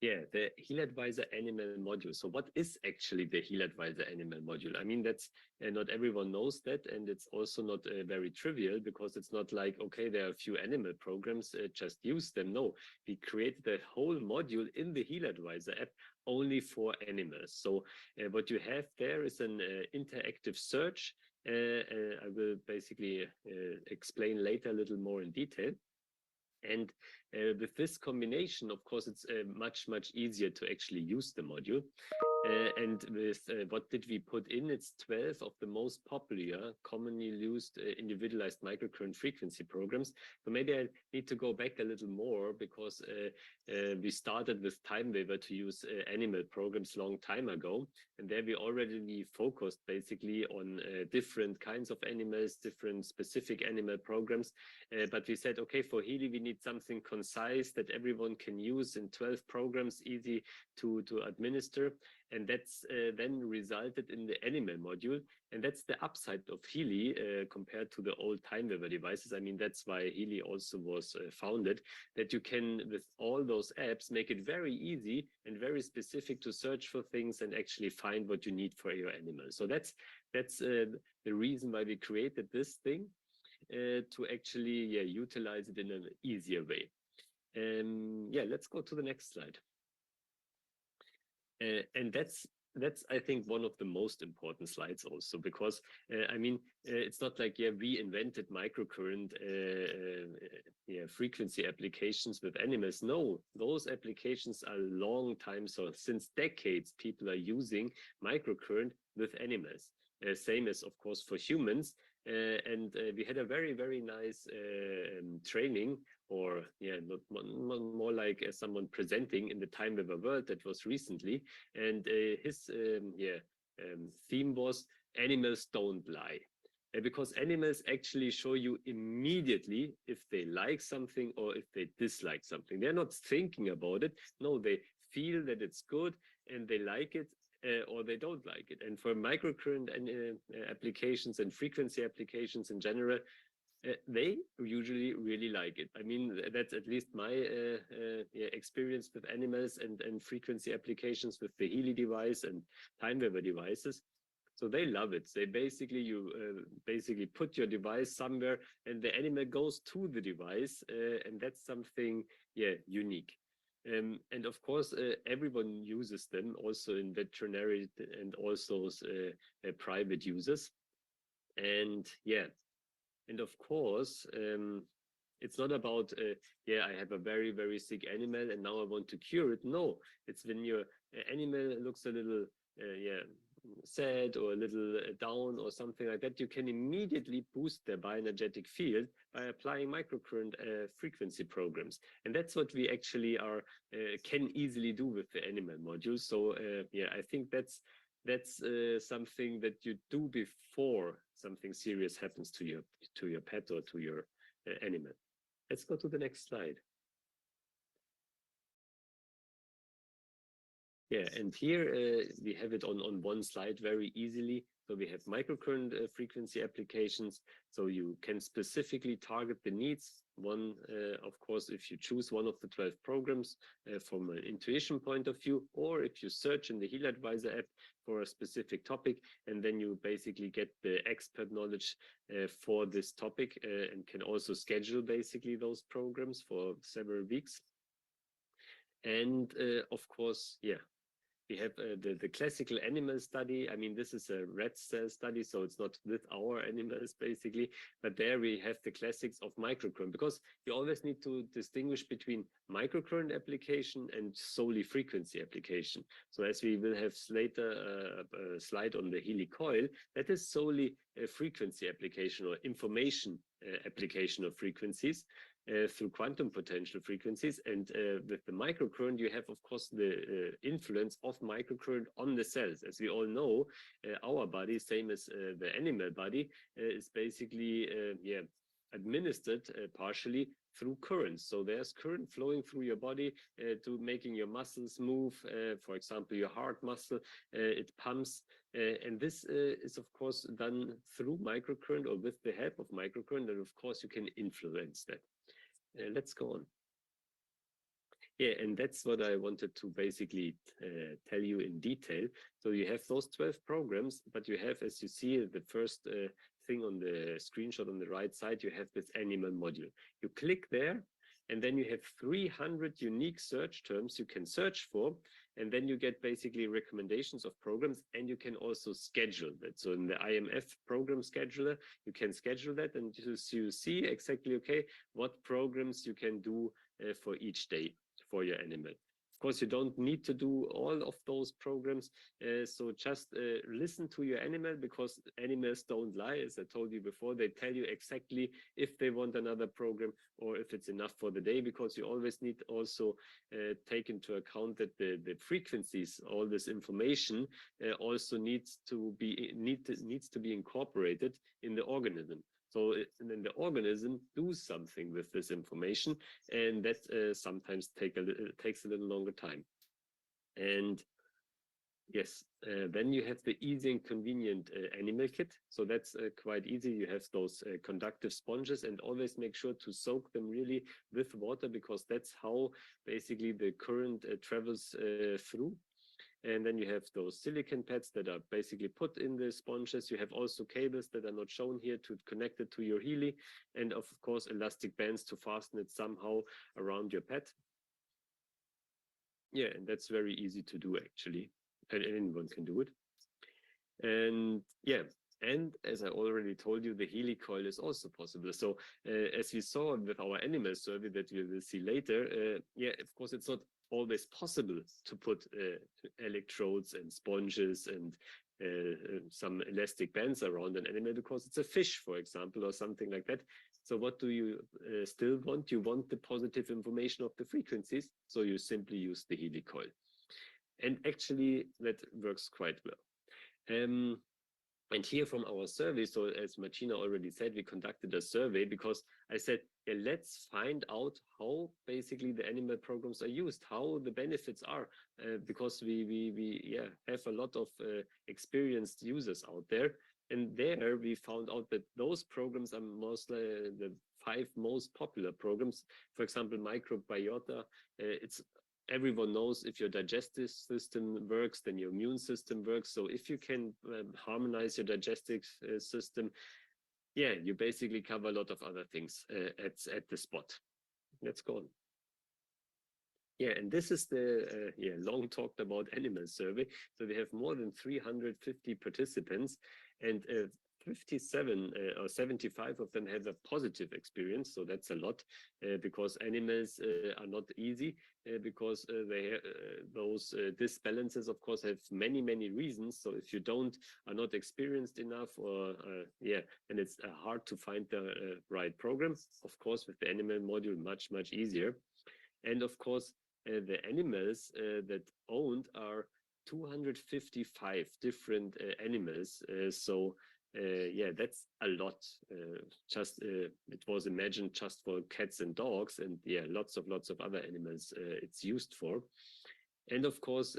Yeah, the HealAdvisor Animal Module. So what is actually the HealAdvisor Animal Module? I mean, that's not everyone knows that, and it's also not very trivial, because it's not like, okay, there are a few animal programs, just use them. No, we created a whole module in the HealAdvisor app only for animals. So what you have there is an interactive search. I will basically explain later a little more in detail. And with this combination, of course, it's much easier to actually use the module. And with what did we put in? It's 12 of the most popular, commonly used individualized microcurrent frequency programs. So maybe I need to go back a little more, because we started with TimeWaver to use animal programs long time ago. And there we already focused basically on different kinds of animals, different specific animal programs. But we said, okay, for Healy, we need something concise that everyone can use in 12 programs, easy to administer. And that's then resulted in the animal module. And that's the upside of Healy compared to the old TimeWaver devices. I mean, that's why Healy also was founded, that you can, with all those apps, make it very easy and very specific to search for things and actually find what you need for your animal. So that's the reason why we created this thing, to actually utilize it in an easier way. Let's go to the next slide. And that's I think one of the most important slides also, because I mean, it's not like we invented microcurrent frequency applications with animals. No, those applications are long time, so since decades people are using microcurrent with animals. Same as, of course, for humans. And we had a very nice training, or not more like someone presenting in the TimeWaver World that was recently, and his theme was animals don't lie. Because animals actually show you immediately if they like something or if they dislike something. They're not thinking about it. No, they feel that it's good and they like it, or they don't like it. And for microcurrent applications and frequency applications in general, they usually really like it. I mean, that's at least my experience with animals and frequency applications with the Healy device and TimeWaver devices. So they love it. They basically, you basically put your device somewhere and the animal goes to the device, and that's something unique. And of course, everyone uses them also in veterinary and also private users. And and of course, it's not about, I have a very sick animal and now I want to cure it. No, it's when your animal looks a little, sad or a little down or something like that, you can immediately boost their bioenergetic field by applying microcurrent frequency programs. And that's what we actually can easily do with the animal module. So I think that's something that you do before something serious happens to your pet or to your animal. Let's go to the next slide. And here we have it on one slide very easily. So we have microcurrent frequency applications. So you can specifically target the needs. One, of course, if you choose one of the 12 programs from an intuition point of view, or if you search in the HealAdvisor app for a specific topic, and then you basically get the expert knowledge for this topic and can also schedule basically those programs for several weeks. And of course, we have the classical animal study. I mean, this is a rat cell study, so it's not with our animals basically, but there we have the classics of microcurrent, because you always need to distinguish between microcurrent application and solely frequency application. So as we will have later a slide on the Healy coil, that is solely a frequency application or information application of frequencies. Through quantum potential frequencies. And with the microcurrent, you have, of course, the influence of microcurrent on the cells. As we all know, our body, same as the animal body, is basically administered partially through currents. So there's current flowing through your body to making your muscles move. For example, your heart muscle, it pumps. And this is, of course, done through microcurrent or with the help of microcurrent. And of course, you can influence that. Let's go on. Yeah, and that's what I wanted to basically tell you in detail. So you have those 12 programs, but you have, as you see, the first thing on the screenshot on the right side, you have this animal module. You click there, and then you have 300 unique search terms you can search for, and then you get basically recommendations of programs, and you can also schedule that. So in the IMF program scheduler, you can schedule that, and you see exactly, okay, what programs you can do for each day for your animal. Of course, you don't need to do all of those programs. So just listen to your animal, because animals don't lie. As I told you before, they tell you exactly if they want another program or if it's enough for the day, because you always need also take into account that the frequencies, all this information also needs to be incorporated in the organism. So then the organism do something with this information, and that sometimes takes a little longer time. And yes, then you have the easy and convenient animal kit. So that's quite easy. You have those conductive sponges, and always make sure to soak them really with water, because that's how basically the current travels through. And then you have those silicone pads that are basically put in the sponges. You have also cables that are not shown here to connect it to your Healy, and of course elastic bands to fasten it somehow around your pet. Yeah, and that's very easy to do actually, and anyone can do it. And yeah, and as I already told you, the Healy coil is also possible. So as we saw with our animal survey that we will see later, yeah, of course, it's not always possible to put electrodes and sponges and some elastic bands around an animal, because it's a fish, for example, or something like that. So what do you still want? You want the positive information of the frequencies. So you simply use the Healy coil. And actually, that works quite well. And here from our survey, so as Martina already said, we conducted a survey because I said, yeah, let's find out how basically the animal programs are used, how the benefits are, because we have a lot of experienced users out there. And there we found out that those programs are mostly the 5 most popular programs. For example, microbiota, everyone knows if your digestive system works, then your immune system works. So if you can harmonize your digestive system, yeah, you basically cover a lot of other things at the spot. Let's go on. Yeah, and this is the long talked about animal survey. So we have more than 350 participants, and 57 or 75 of them have a positive experience. So that's a lot, because animals are not easy, because those disbalances, of course, have many reasons. So if you are not experienced enough, or then it's hard to find the right program. Of course, with the animal module, much easier. And of course, the animals that owned are 255 different animals. Yeah, that's a lot. It was imagined just for cats and dogs, and yeah, lots of other animals it's used for. And of course,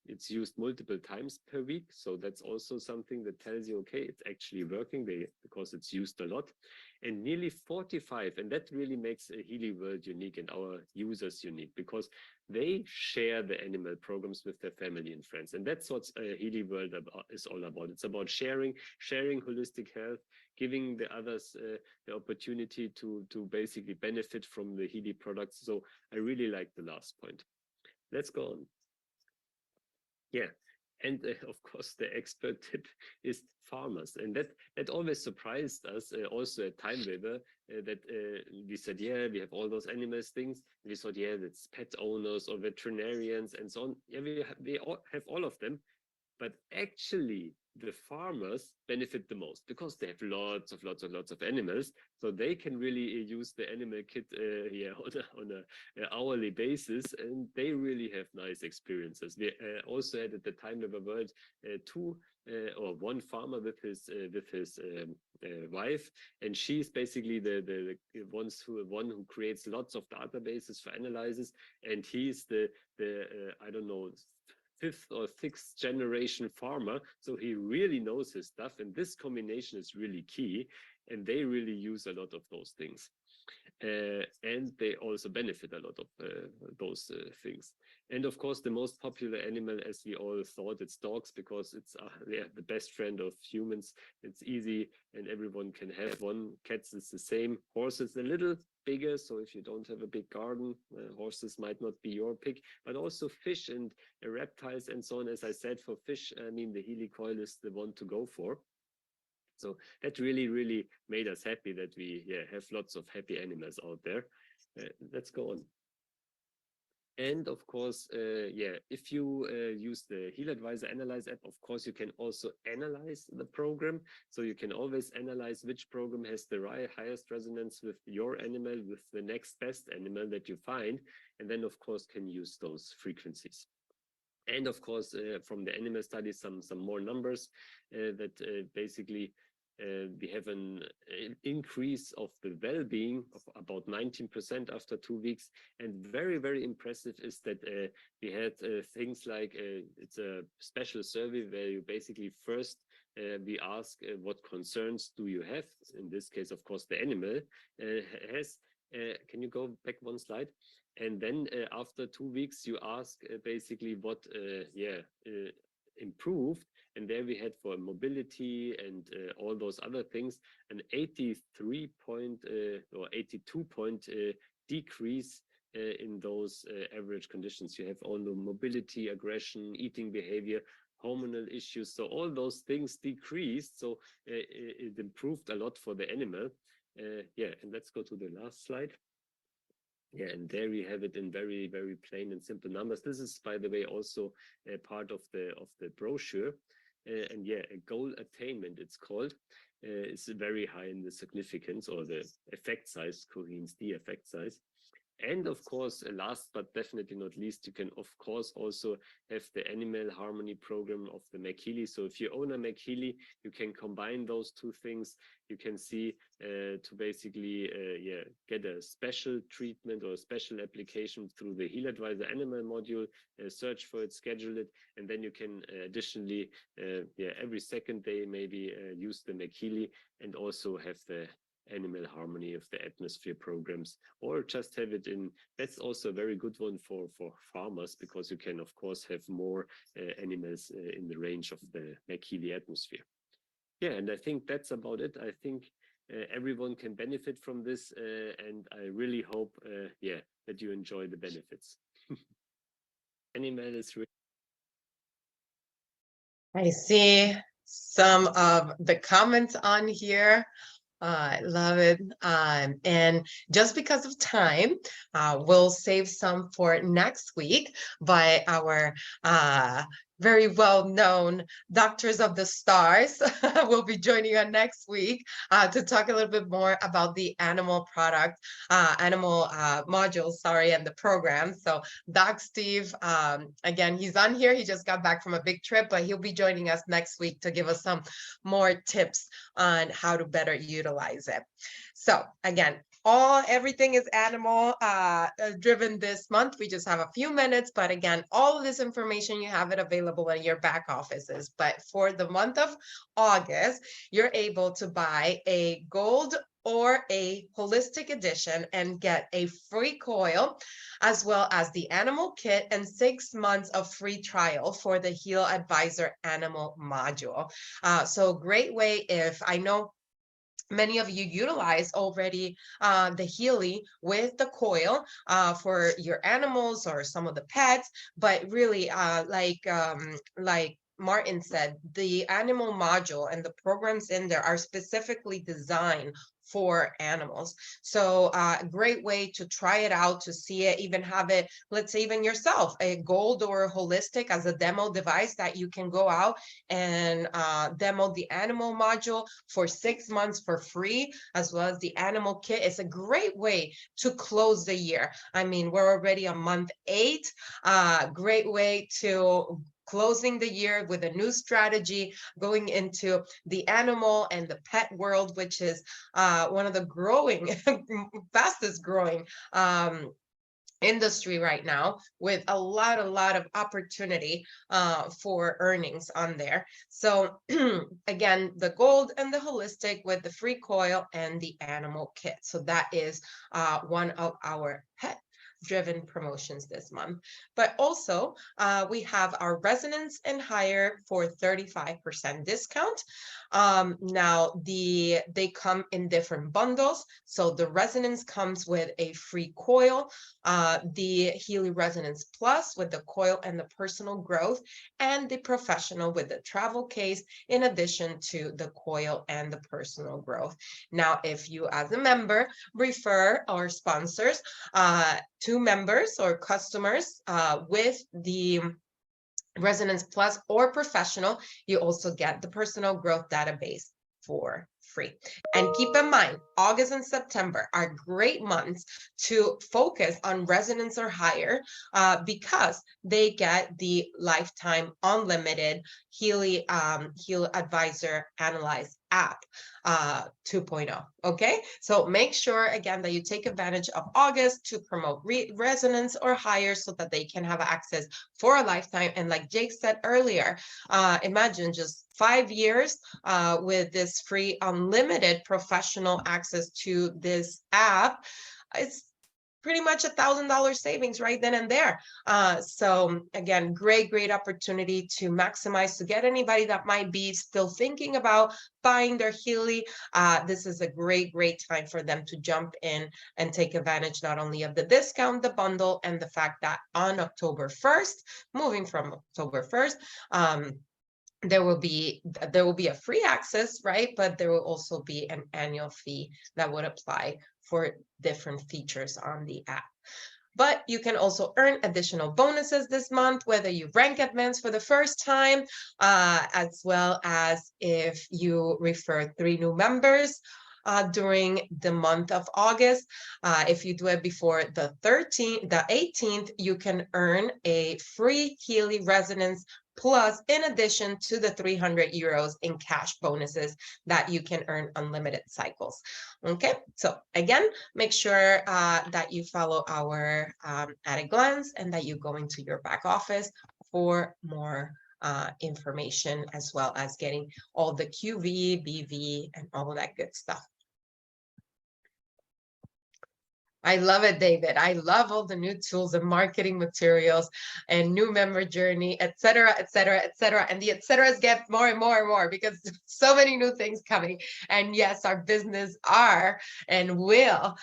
it's used multiple times per week. So that's also something that tells you, okay, it's actually working because it's used a lot. And nearly 45, and that really makes a Healy World unique and our users unique, because they share the animal programs with their family and friends. And that's what Healy World is all about. It's about sharing holistic health, giving the others the opportunity to basically benefit from the Healy products. So I really like the last point. Let's go on. Yeah, and of course the expert tip is farmers, and that always surprised us. Also at TimeWaver, that we said, yeah, we have all those animals things. And we thought, yeah, that's pet owners or veterinarians and so on. Yeah, we all have all of them, but actually the farmers benefit the most because they have lots of animals, so they can really use the animal kit on a hourly basis, and they really have nice experiences. We also had at the time of the world one farmer with his wife, and she's basically the one who creates lots of databases for analysis, and he's the I don't know, 5th or 6th generation farmer, so he really knows his stuff, and this combination is really key, and they really use a lot of those things. and they also benefit a lot of those things. And of course, the most popular animal, as we all thought, it's dogs, because it's the best friend of humans. It's easy and everyone can have one. Cats is the same. Horses a little bigger, so if you don't have a big garden, horses might not be your pick. But also fish and reptiles and so on. As I said, for fish, I mean, the Healy coil is the one to go for. So that really made us happy that we have lots of happy animals out there. Let's go on. And of course, if you use the HealAdvisor Analyse app, of course, you can also analyze the program. So you can always analyze which program has the highest resonance with your animal, with the next best animal that you find, and then, of course, can use those frequencies. And of course, from the animal studies, some more numbers that basically we have an increase of the well-being of about 19% after 2 weeks. And very impressive is that we had things like it's a special survey where you basically first we ask what concerns do you have. In this case, of course, the animal has. Can you go back one slide? And then after 2 weeks, you ask basically what improved. And there we had for mobility and all those other things, an 82 point decrease in those average conditions. You have all the mobility, aggression, eating behavior, hormonal issues. So all those things decreased. So it improved a lot for the animal. And let's go to the last slide. Yeah, and there we have it in very plain and simple numbers. This is, by the way, also a part of the brochure. And a goal attainment, it's called, is very high in the significance, or the effect size, Cohen's D effect size. And of course, last but definitely not least, you can of course also have the animal harmony program of the MagHealy. So if you own a MagHealy, you can combine those two things. You can see to basically get a special treatment or a special application through the HealAdvisor Animal Module, search for it, schedule it, and then you can additionally every second day maybe use the MagHealy and also have the animal harmony of the atmosphere programs, or just have it in. That's also a very good one for farmers, because you can of course have more animals in the range of the MagHealy atmosphere. And I think that's about it. I think everyone can benefit from this, and I really hope that you enjoy the benefits. Animal is really. I see some of the comments on here. I love it. And just because of time, we'll save some for next week. But our very well-known Doctors of the Stars will be joining us next week to talk a little bit more about the animal module, and the program. So Doc Steve, again, he's on here. He just got back from a big trip, but he'll be joining us next week to give us some more tips on how to better utilize it. So again, everything is animal driven this month. We just have a few minutes, but again, all of this information, you have it available in your back offices. But for the month of August, you're able to buy a gold or a holistic edition and get a free coil, as well as the animal kit and 6 months of free trial for the HealAdvisor Animal Module. So great way, if I know many of you utilize already the Healy with the coil for your animals or some of the pets, but really like Martin said, the animal module and the programs in there are specifically designed for animals. So great way to try it out, to see it, even have it, let's say even yourself, a gold or holistic as a demo device that you can go out and demo the animal module for 6 months for free, as well as the animal kit. It's a great way to close the year. I mean, we're already on month 8. Great way to closing the year with a new strategy, going into the animal and the pet world, which is one of the fastest growing industry right now with a lot of opportunity for earnings on there. So again, the gold and the holistic with the free coil and the animal kit. So that is one of our pet driven promotions this month. But also we have our resonance and hire for 35% discount. Now they come in different bundles. So the resonance comes with a free coil, the Healy Resonance Plus with the coil and the personal growth, and the professional with the travel case, in addition to the coil and the personal growth. Now, if you as a member refer our sponsors to members or customers with the Resonance Plus or Professional, you also get the personal growth database for free. And keep in mind, August and September are great months to focus on resonance or higher because they get the lifetime unlimited HealAdvisor Analyse App 2.0. Okay, so make sure again that you take advantage of August to promote resonance or higher so that they can have access for a lifetime. And like Jake said earlier, imagine just 5 years with this free unlimited professional access to this app. It's pretty much $1,000 savings right then and there. So again, great opportunity to maximize, to get anybody that might be still thinking about buying their Healy. This is a great time for them to jump in and take advantage not only of the discount, the bundle, and the fact that on October 1st, moving from October 1st, there will be a free access, right? But there will also be an annual fee that would apply for different features on the app. But you can also earn additional bonuses this month, whether you rank advance for the first time, as well as if you refer 3 new members during the month of August. If you do it before the 18th, you can earn a free Healy Resonance Plus, in addition to the 300 euros in cash bonuses that you can earn unlimited cycles. Okay, so again, make sure that you follow our at a glance and that you go into your back office for more information, as well as getting all the QV, BV, and all of that good stuff. I love it, David. I love all the new tools and marketing materials and new member journey, et cetera. And the et ceteras get more and more because so many new things coming. And yes, our business are and will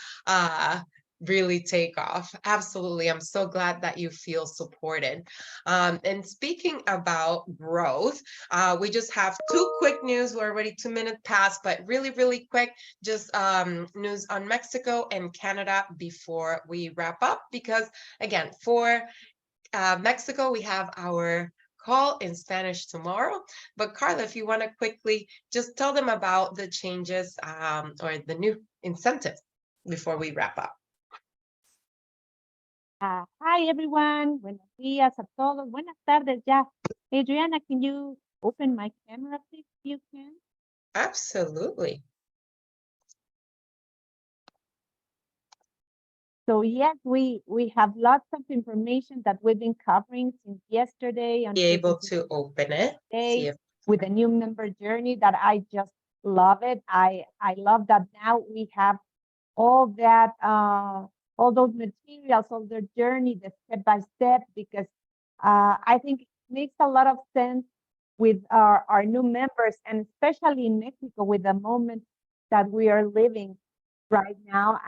really take off. Absolutely. I'm so glad that you feel supported. And speaking about growth, we just have 2 quick news. We're already 2 minutes past, but really quick, just news on Mexico and Canada before we wrap up, because again, for Mexico, we have our call in Spanish tomorrow. But Carla, if you want to quickly just tell them about the changes or the new incentives before we wrap up. Hi, everyone. Buenos días a todos. Buenas tardes ya. Adriana, can you open my camera, please, if you can? Absolutely. So yes, we have lots of information that we've been covering since yesterday. Be able to open it. See if with a new member journey that I just love it. I love that now we have all that all those materials, all their journey, the step-by-step, because I think it makes a lot of sense with our new members, and especially in Mexico with the moment that we are living right now,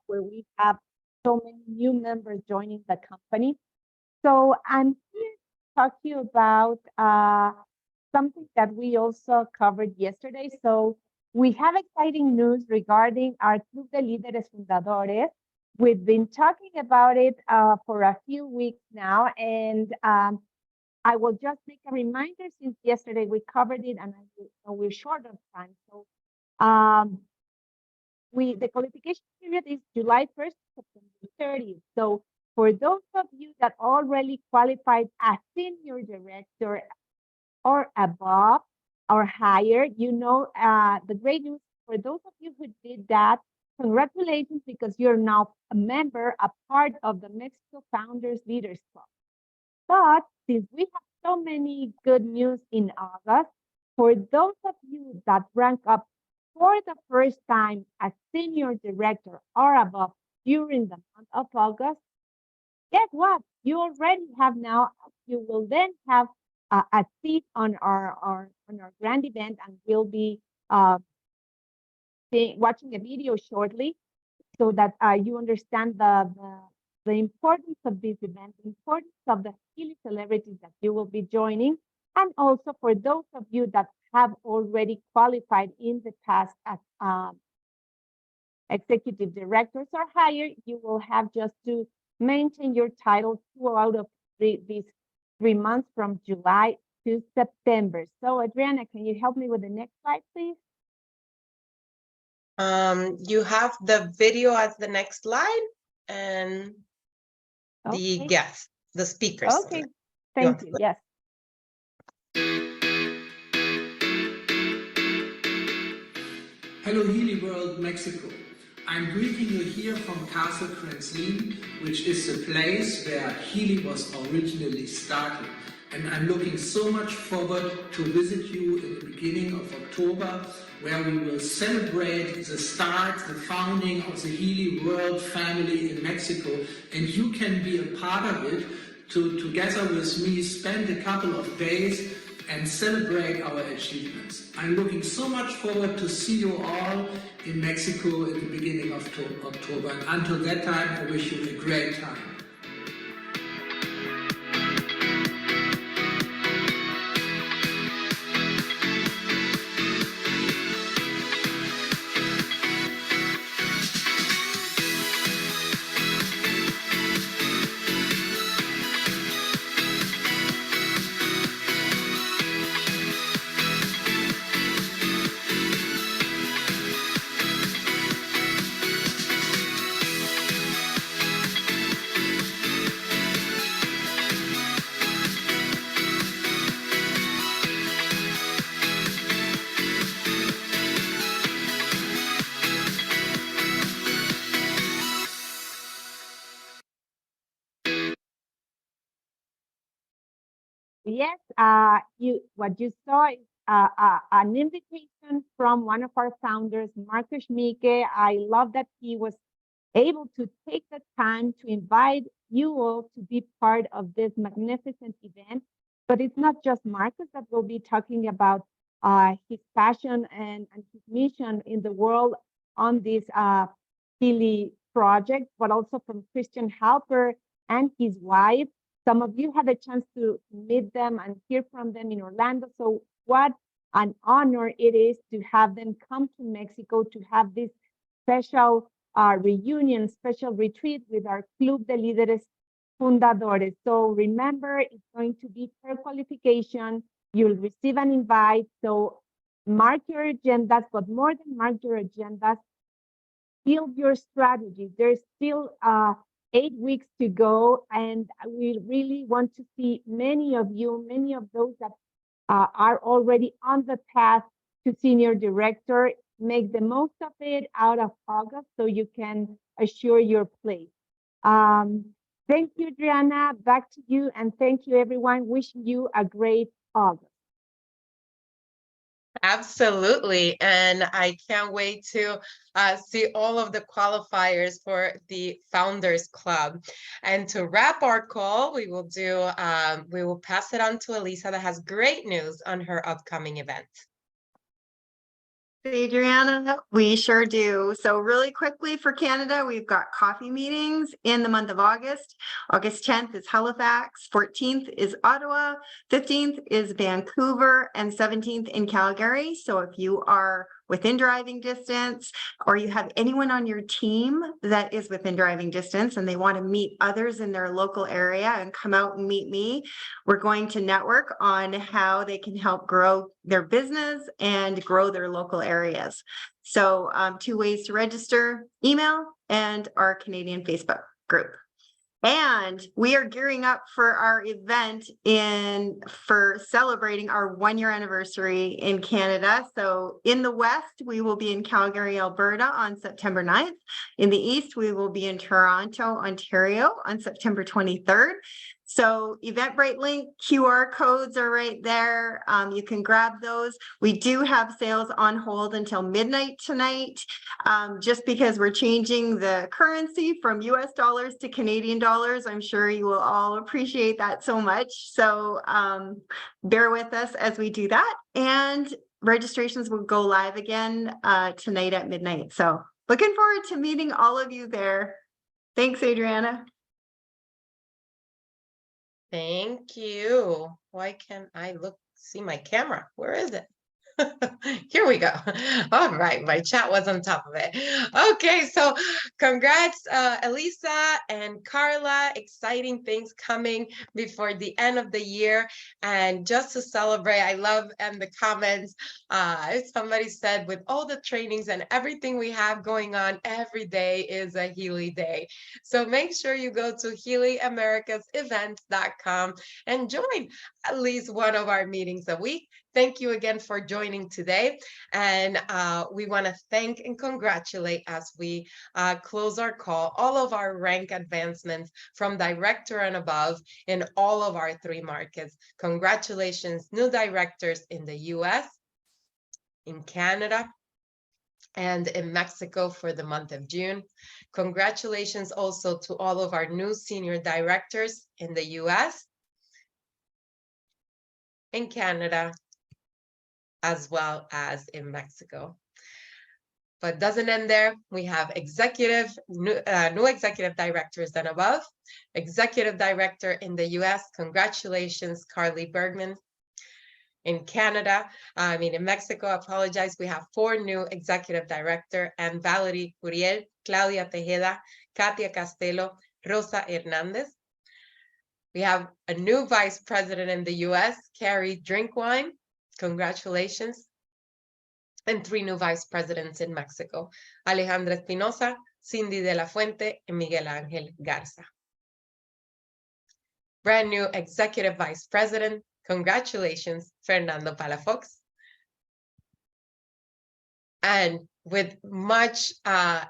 where we have so many new members joining the company. So I'm here to talk to you about something that we also covered yesterday. So we have exciting news regarding our Club de Líderes Fundadores. We've been talking about it for a few weeks now, and I will just make a reminder, since yesterday we covered it and we're short of time. So the qualification period is July 1st to September 30th. So for those of you that already qualified as senior director or above or higher, you know, the great news for those of you who did that, congratulations, because you're now a member, a part of the Mexico Founders Leaders Club. But since we have so many good news in August, for those of you that rank up for the first time as senior director or above during the month of August, guess what? You already have now, you will then have a seat on our grand event, and we'll be watching a video shortly so that you understand the importance of this event, the importance of the Healy celebrities that you will be joining, and also for those of you that have already qualified in the past as executive directors or higher, you will have just to maintain your title throughout of these 3 months from July to September. So Adriana, can you help me with the next slide, please? You have the video as the next slide and the Okay. guests, the speakers. Okay, thank you. Yes. Hello Healy World, Mexico. I'm greeting you here from Castle Cranslin, which is the place where Healy was originally started. And I'm looking so much forward to visit you in the beginning of October, where we will celebrate the start, the founding of the Healy World family in Mexico. And you can be a part of it to, together with me, spend a couple of days and celebrate our achievements. I'm looking so much forward to see you all in Mexico at the beginning of October. And until that time, I wish you a great time. Yes, what you saw is an invitation from one of our founders, Marcus Schmicke. I love that he was able to take the time to invite you all to be part of this magnificent event. But it's not just Marcus that will be talking about his passion and his mission in the world on this Healy project, but also from Christian Halper and his wife. Some of you had a chance to meet them and hear from them in Orlando. So what an honor it is to have them come to Mexico to have this special reunion, special retreat with our Club de Líderes Fundadores. So remember, it's going to be per qualification. You'll receive an invite. So mark your agendas, but more than mark your agendas, build your strategy. There's still 8 weeks to go, and we really want to see many of you, many of those that are already on the path to senior director, make the most of it out of August so you can assure your place. Thank you, Adriana. Back to you, and thank you, everyone. Wishing you a great August. Absolutely. And I can't wait to see all of the qualifiers for the Founders Club. And to wrap our call, we will pass it on to Elisa that has great news on her upcoming event. Adriana, we sure do. So really quickly for Canada, we've got coffee meetings in the month of August. August 10th is Halifax, 14th is Ottawa, 15th is Vancouver, and 17th in Calgary. So if you are within driving distance, or you have anyone on your team that is within driving distance and they want to meet others in their local area and come out and meet me, we're going to network on how they can help grow their business and grow their local areas. So 2 ways to register: email and our Canadian Facebook group. And we are gearing up for our event for celebrating our 1-year anniversary in Canada. So in the West, we will be in Calgary, Alberta on September 9th. In the East, we will be in Toronto, Ontario on September 23rd. So Eventbrite link, QR codes are right there. You can grab those. We do have sales on hold until midnight tonight, just because we're changing the currency from US dollars to Canadian dollars. I'm sure you will all appreciate that so much. So bear with us as we do that. And registrations will go live again tonight at midnight. So looking forward to meeting all of you there. Thanks, Adriana. Thank you. Why can't I see my camera? Where is it? Here we go. All right, my chat was on top of it. Okay, so congrats, Elisa and Carla. Exciting things coming before the end of the year. And just to celebrate, I love in the comments, somebody said, with all the trainings and everything we have going on, every day is a Healy day. So make sure you go to HealyAmericasEvents.com and join at least one of our meetings a week. Thank you again for joining today. And we want to thank and congratulate, as we close our call, all of our rank advancements from director and above in all of our 3 markets. Congratulations, new directors in the US, in Canada, and in Mexico for the month of June. Congratulations also to all of our new senior directors in the US, in Canada, as well as in Mexico. But doesn't end there. We have new executive directors and above. Executive director in the US, congratulations, Carly Bergman. In Mexico, apologize, we have 4 new executive director, and Valerie Curiel, Claudia Tejeda, Katia Castelo, Rosa Hernandez. We have a new vice president in the US, Carrie Drinkwine. Congratulations. And 3 new vice presidents in Mexico, Alejandra Espinosa, Cindy de la Fuente, and Miguel Ángel Garza. Brand new executive vice president, congratulations, Fernando Palafox. And with much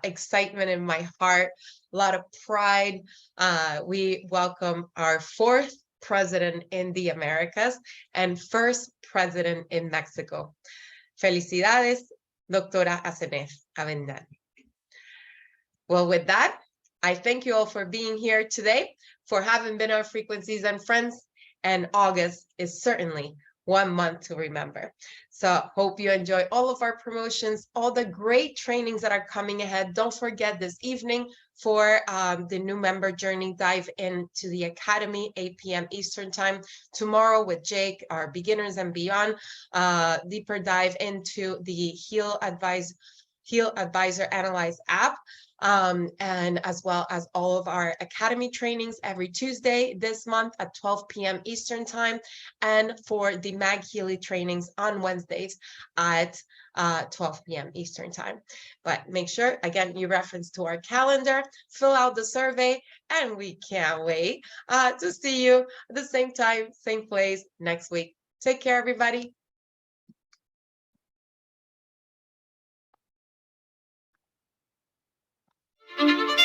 excitement in my heart, a lot of pride, we welcome our 4th president in the Americas and 1st president in Mexico. Felicidades, Doctora Asenef Avendaño. Well, with that, I thank you all for being here today, for having been our frequencies and friends, and August is certainly one month to remember. So hope you enjoy all of our promotions, all the great trainings that are coming ahead. Don't forget this evening for the new member journey, dive into the Academy, 8 p.m. Eastern time. Tomorrow with Jake, our beginners and beyond, deeper dive into the HealAdvisor Analyse App. And as well as all of our Academy trainings every Tuesday this month at 12 p.m. Eastern time, and for the MagHealy trainings on Wednesdays at 12 p.m. Eastern time. But make sure, again, you reference to our calendar, fill out the survey, and we can't wait to see you at the same time, same place next week. Take care, everybody. Thank you.